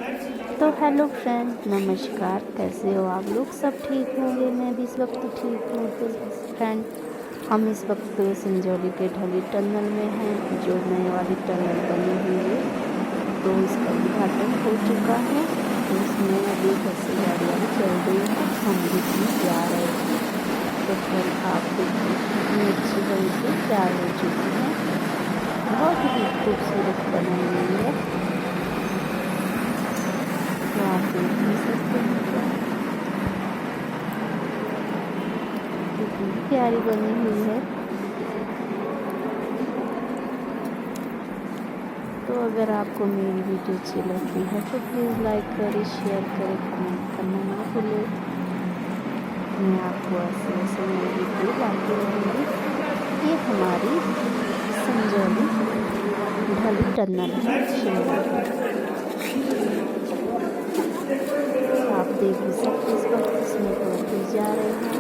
तो hello friend, नमस्कार। कैसे हो आप लोग? सब ठीक होंगे। मैं भी इस वक्त ठीक हूँ। तो फ्रेंड, हम इस वक्त संजौली के ढली टनल में हैं, जो नई वाली टनल बनी हुई है। तो इसका उद्घाटन हो चुका है। तो इसमें अभी बस गाड़ियाँ भी चल रही हैं, हम भी जा रहे हैं। तो फिर आप देखिए कितनी अच्छी ढंग से तैयार हो चुकी है। बहुत ही खूबसूरत बनाई गई है। तो आप देख भी सकते हैं कितनी प्यारी बनी हुई है। तो अगर आपको मेरी वीडियो अच्छी लगती है तो प्लीज़ लाइक करें, शेयर करें, कमेंट करना ना भूलें। मैं आपको ऐसे ऐसे नई वीडियो लाती रहूँगी। ये हमारी संजौली ढली टनल है शिमला। आप देख भी सकते इस वक्त इसमें लोग भी जा रहे हैं।